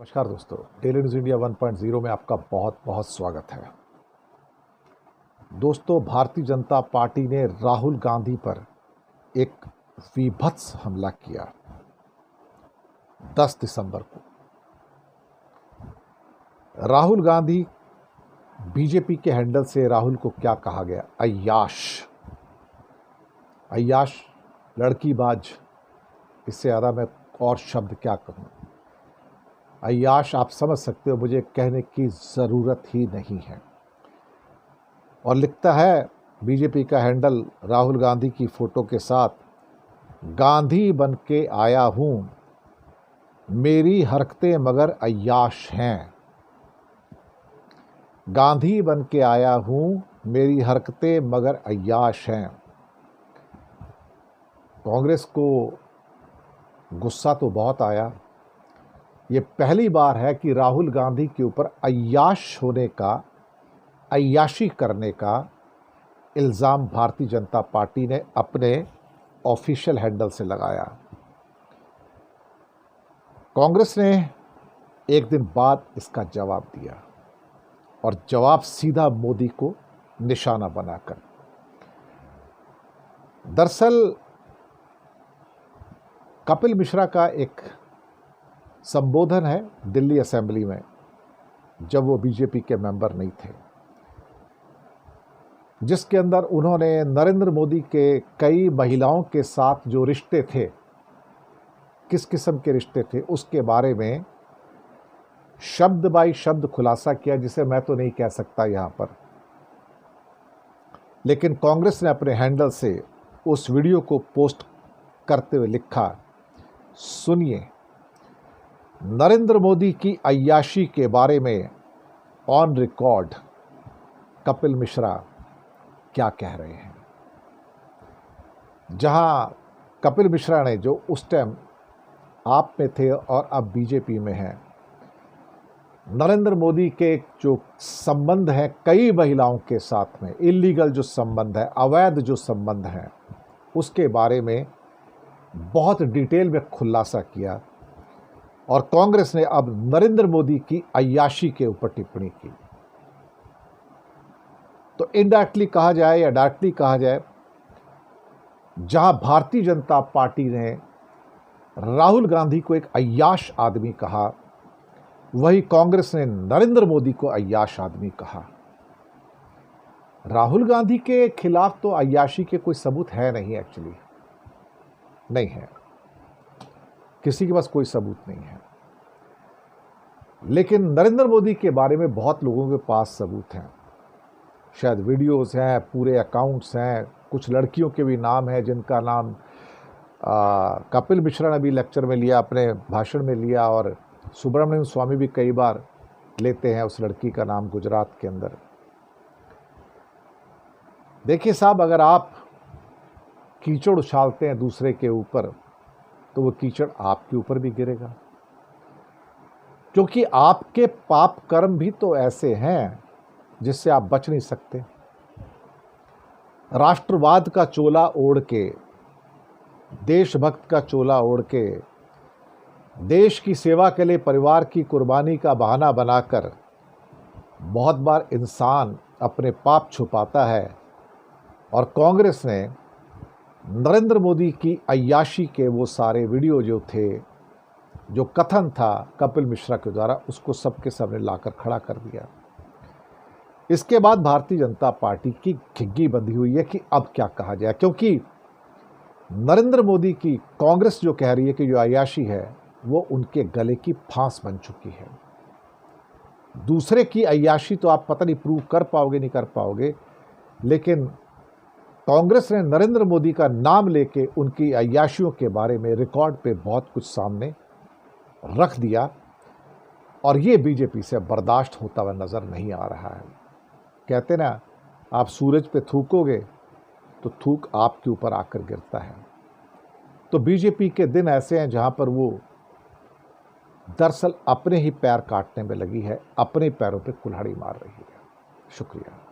नमस्कार दोस्तों, daily news India 1.0 में आपका बहुत बहुत स्वागत है। दोस्तों, भारतीय जनता पार्टी ने राहुल गांधी पर एक वीभत्स हमला किया 10 दिसंबर को। राहुल गांधी बीजेपी के हैंडल से राहुल को क्या कहा गया? अय्याश, लड़कीबाज। इससे ज़्यादा मैं और शब्द क्या कहूँ। अय्याश आप समझ सकते हो, मुझे कहने की ज़रूरत ही नहीं है। और लिखता है बीजेपी का हैंडल राहुल गांधी की फ़ोटो के साथ, गांधी बन के आया हूँ, मेरी हरकतें मगर अय्याश हैं। गांधी बन के आया हूँ, मेरी हरकतें मगर अय्याश हैं। कांग्रेस को गुस्सा तो बहुत आया। ये पहली बार है कि राहुल गांधी के ऊपर अय्याश होने का, अय्याशी करने का इल्ज़ाम भारतीय जनता पार्टी ने अपने ऑफिशियल हैंडल से लगाया। कांग्रेस ने एक दिन बाद इसका जवाब दिया, और जवाब सीधा मोदी को निशाना बनाकर। दरअसल कपिल मिश्रा का एक संबोधन है दिल्ली असेंबली में, जब वो बीजेपी के मेंबर नहीं थे, जिसके अंदर उन्होंने नरेंद्र मोदी के कई महिलाओं के साथ जो रिश्ते थे, किस किस्म के रिश्ते थे, उसके बारे में शब्द बाई शब्द खुलासा किया, जिसे मैं तो नहीं कह सकता यहाँ पर। लेकिन कांग्रेस ने अपने हैंडल से उस वीडियो को पोस्ट करते हुए लिखा, सुनिए, नरेंद्र मोदी की अय्याशी के बारे में ऑन रिकॉर्ड कपिल मिश्रा क्या कह रहे हैं। जहां कपिल मिश्रा ने, जो उस टाइम आप में थे और अब बीजेपी में हैं, नरेंद्र मोदी के जो संबंध हैं कई महिलाओं के साथ में, इलीगल जो संबंध है, अवैध जो संबंध हैं, उसके बारे में बहुत डिटेल में खुलासा किया। और कांग्रेस ने अब नरेंद्र मोदी की अय्याशी के ऊपर टिप्पणी की। तो इनडायरेक्टली कहा जाए या डायरेक्टली कहा जाए, जहां भारतीय जनता पार्टी ने राहुल गांधी को एक अय्याश आदमी कहा, वही कांग्रेस ने नरेंद्र मोदी को अय्याश आदमी कहा। राहुल गांधी के खिलाफ तो अय्याशी के कोई सबूत है नहीं, एक्चुअली नहीं है, किसी के पास कोई सबूत नहीं है। लेकिन नरेंद्र मोदी के बारे में बहुत लोगों के पास सबूत हैं, शायद वीडियोस हैं, पूरे अकाउंट्स हैं, कुछ लड़कियों के भी नाम हैं जिनका नाम कपिल मिश्रा ने भी लेक्चर में लिया, अपने भाषण में लिया, और सुब्रमण्यम स्वामी भी कई बार लेते हैं उस लड़की का नाम गुजरात के अंदर। देखिए साहब, अगर आप कीचड़ उछालते हैं दूसरे के ऊपर, तो वो कीचड़ आपके ऊपर भी गिरेगा, क्योंकि आपके पाप कर्म भी तो ऐसे हैं जिससे आप बच नहीं सकते। राष्ट्रवाद का चोला ओढ़ के, देशभक्त का चोला ओढ़ के, देश की सेवा के लिए परिवार की कुर्बानी का बहाना बनाकर बहुत बार इंसान अपने पाप छुपाता है। और कांग्रेस ने नरेंद्र मोदी की अय्याशी के वो सारे वीडियो जो थे, जो कथन था कपिल मिश्रा के द्वारा, उसको सबके सामने लाकर खड़ा कर दिया। इसके बाद भारतीय जनता पार्टी की घिग्गी बंधी हुई है कि अब क्या कहा जाए, क्योंकि नरेंद्र मोदी की कांग्रेस जो कह रही है कि जो अय्याशी है वो उनके गले की फांस बन चुकी है। दूसरे की अय्याशी तो आप पता नहीं प्रूव कर पाओगे नहीं कर पाओगे, लेकिन कांग्रेस ने नरेंद्र मोदी का नाम लेके उनकी अय्याशियों के बारे में रिकॉर्ड पे बहुत कुछ सामने रख दिया, और ये बीजेपी से बर्दाश्त होता हुआ नज़र नहीं आ रहा है। कहते ना, आप सूरज पे थूकोगे तो थूक आपके ऊपर आकर गिरता है। तो बीजेपी के दिन ऐसे हैं जहां पर वो दरअसल अपने ही पैर काटने में लगी है, अपने पैरों पे कुल्हाड़ी मार रही है। शुक्रिया।